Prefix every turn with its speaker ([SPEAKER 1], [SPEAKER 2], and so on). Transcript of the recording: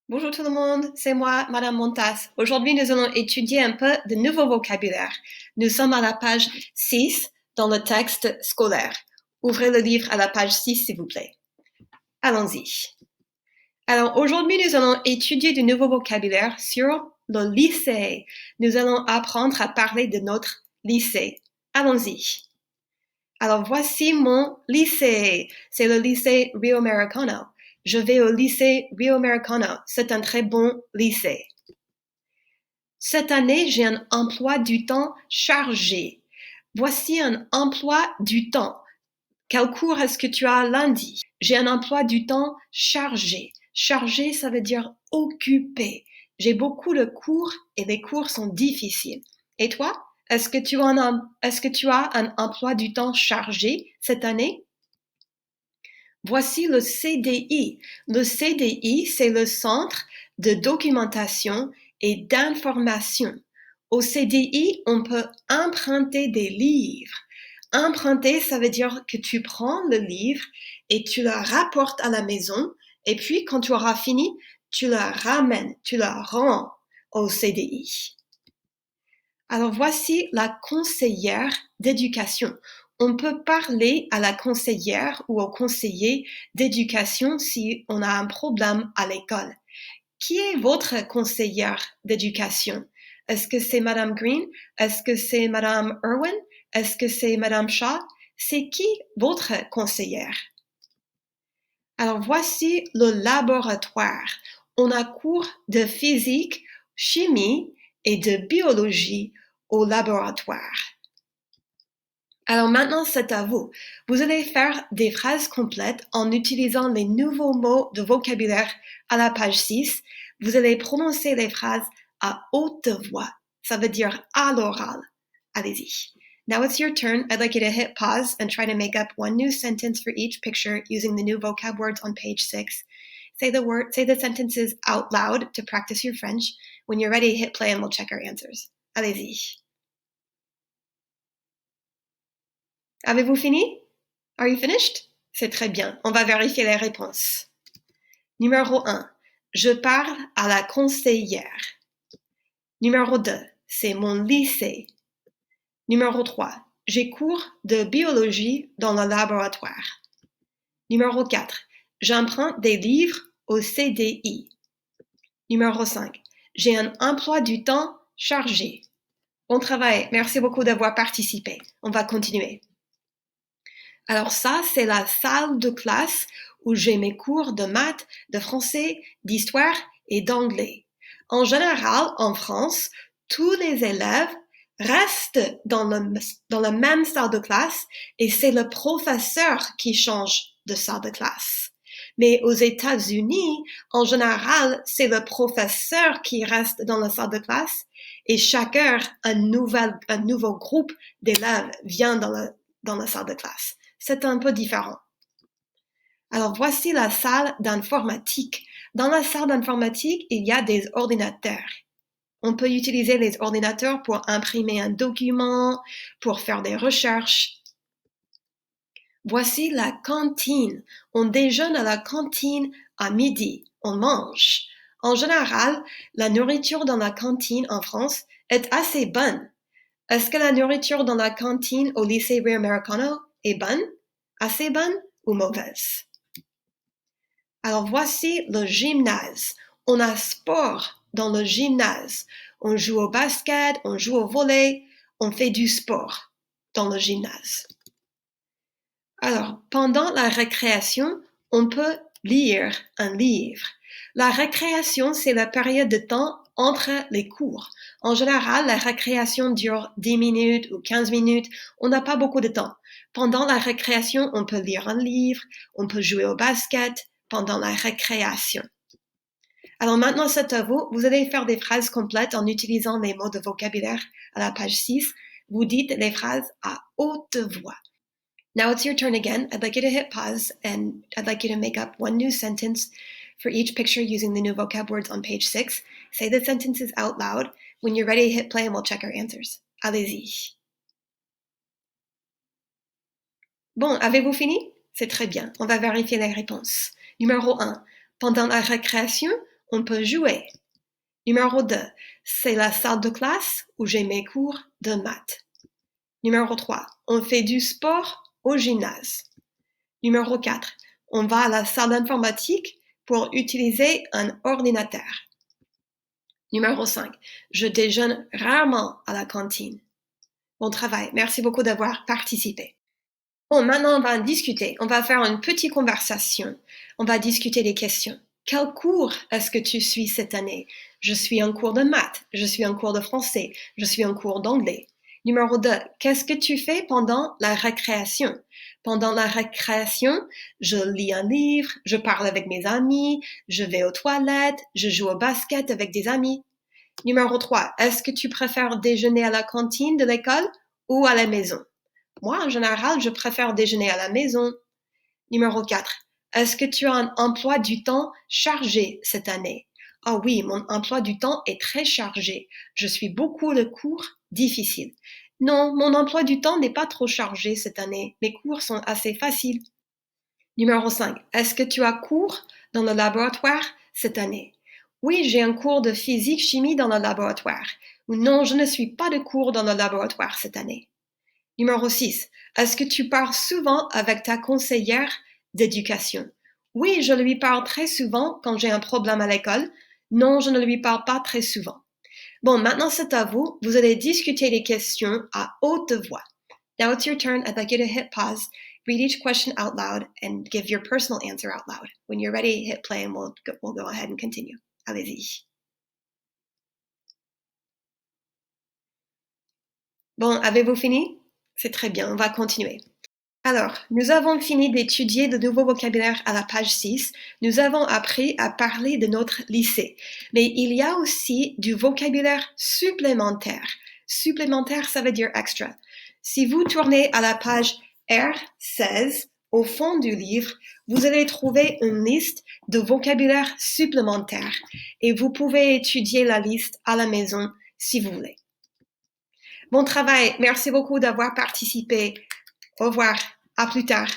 [SPEAKER 1] Bonjour tout le monde, c'est moi, Madame Montas. Aujourd'hui, nous allons étudier un peu de nouveau vocabulaire. Nous sommes à la page 6 dans le texte scolaire. Ouvrez le livre à la page 6, s'il vous plaît. Allons-y. Alors, aujourd'hui, nous allons étudier du nouveau vocabulaire sur le lycée. Nous allons apprendre à parler de notre lycée. Allons-y. Alors, voici mon lycée. C'est le lycée Rio Americano. Je vais au lycée Rio Americano. C'est un très bon lycée. Cette année, j'ai un emploi du temps chargé. Voici un emploi du temps. Quel cours est-ce que tu as lundi? J'ai un emploi du temps chargé. Chargé, ça veut dire occupé. J'ai beaucoup de cours et les cours sont difficiles. Et toi? Est-ce que tu as un emploi du temps chargé cette année? Voici le CDI. Le CDI, c'est le Centre de documentation et d'information. Au CDI, on peut emprunter des livres. Emprunter, ça veut dire que tu prends le livre et tu le rapportes à la maison et puis quand tu auras fini, tu le ramènes, tu le rends au CDI. Alors voici la conseillère d'éducation. On peut parler à la conseillère ou au conseiller d'éducation si on a un problème à l'école. Qui est votre conseillère d'éducation? Est-ce que c'est Madame Green? Est-ce que c'est Madame Irwin? Est-ce que c'est Madame Shaw? C'est qui votre conseillère? Alors voici le laboratoire. On a cours de physique, chimie et de biologie au laboratoire. Alors maintenant, c'est à vous. Vous allez faire des phrases complètes en utilisant les nouveaux mots de vocabulaire à la page 6. Vous allez prononcer les phrases à haute voix. Ça veut dire à l'oral. Allez-y. Now it's your turn. I'd like you to hit pause and try to make up one new sentence for each picture using the new vocab words on page 6. Say the sentences out loud to practice your French. When you're ready, hit play and we'll check our answers. Allez-y. Avez-vous fini? Are you finished? C'est très bien. On va vérifier les réponses. Numéro 1. Je parle à la conseillère. Numéro 2. C'est mon lycée. Numéro 3. J'ai cours de biologie dans le laboratoire. Numéro 4. J'emprunte des livres au CDI. Numéro 5. J'ai un emploi du temps chargé. Bon travail. Merci beaucoup d'avoir participé. On va continuer. Alors ça, c'est la salle de classe où j'ai mes cours de maths, de français, d'histoire et d'anglais. En général, en France, tous les élèves restent dans la même salle de classe et c'est le professeur qui change de salle de classe. Mais aux États-Unis, en général, c'est le professeur qui reste dans la salle de classe et chaque heure, un nouveau groupe d'élèves vient dans la salle de classe. C'est un peu différent. Alors voici la salle d'informatique. Dans la salle d'informatique, il y a des ordinateurs. On peut utiliser les ordinateurs pour imprimer un document, pour faire des recherches. Voici la cantine. On déjeune à la cantine à midi. On mange. En général, la nourriture dans la cantine en France est assez bonne. Est-ce que la nourriture dans la cantine au lycée Rio Americano est bonne? Assez bonne ou mauvaise? Alors voici le gymnase. On a sport dans le gymnase. On joue au basket, on joue au volley, on fait du sport dans le gymnase. Alors, pendant la récréation, on peut lire un livre. La récréation, c'est la période de temps entre les cours. En général, la récréation dure 10 minutes ou 15 minutes. On n'a pas beaucoup de temps. Pendant la récréation, on peut lire un livre, on peut jouer au basket pendant la récréation. Alors maintenant, c'est à vous. Vous allez faire des phrases complètes en utilisant les mots de vocabulaire à la page 6. Vous dites les phrases à haute voix. Now it's your turn again. I'd like you to hit pause and I'd like you to make up one new sentence for each picture using the new vocab words on page 6. Say the sentences out loud. When you're ready, hit play and we'll check our answers. Allez-y. Bon, avez-vous fini? C'est très bien. On va vérifier les réponses. Numéro 1. Pendant la récréation, On peut jouer. Numéro 2, c'est la salle de classe où j'ai mes cours de maths. Numéro 3, on fait du sport au gymnase. Numéro 4, on va à la salle d'informatique pour utiliser un ordinateur. Numéro 5, je déjeune rarement à la cantine. Bon travail, merci beaucoup d'avoir participé. Bon, maintenant on va en discuter. On va faire une petite conversation. On va discuter des questions. Quel cours est-ce que tu suis cette année? Je suis en cours de maths, je suis en cours de français, je suis en cours d'anglais. Numéro 2, qu'est-ce que tu fais pendant la récréation? Pendant la récréation, je lis un livre, je parle avec mes amis, je vais aux toilettes, je joue au basket avec des amis. Numéro 3, est-ce que tu préfères déjeuner à la cantine de l'école ou à la maison? Moi, en général, je préfère déjeuner à la maison. Numéro 4. Est-ce que tu as un emploi du temps chargé cette année? Ah oui, mon emploi du temps est très chargé. Je suis beaucoup de cours difficiles. Non, mon emploi du temps n'est pas trop chargé cette année. Mes cours sont assez faciles. Numéro 5. Est-ce que tu as cours dans le laboratoire cette année? Oui, j'ai un cours de physique-chimie dans le laboratoire. Ou non, je ne suis pas de cours dans le laboratoire cette année. Numéro 6. Est-ce que tu parles souvent avec ta conseillère d'éducation? Oui, je lui parle très souvent quand j'ai un problème à l'école. Non, je ne lui parle pas très souvent. Bon, maintenant c'est à vous. Vous allez discuter les questions à haute voix. Now it's your turn. I'd like you to hit pause, read each question out loud, and give your personal answer out loud. When you're ready, hit play and we'll go ahead and continue. Allez-y. Bon, avez-vous fini? C'est très bien, on va continuer. Alors, nous avons fini d'étudier de nouveaux vocabulaires à la page 6. Nous avons appris à parler de notre lycée. Mais il y a aussi du vocabulaire supplémentaire. Supplémentaire, ça veut dire extra. Si vous tournez à la page R16, au fond du livre, vous allez trouver une liste de vocabulaire supplémentaire et vous pouvez étudier la liste à la maison si vous voulez. Bon travail. Merci beaucoup d'avoir participé. Au revoir. À plus tard.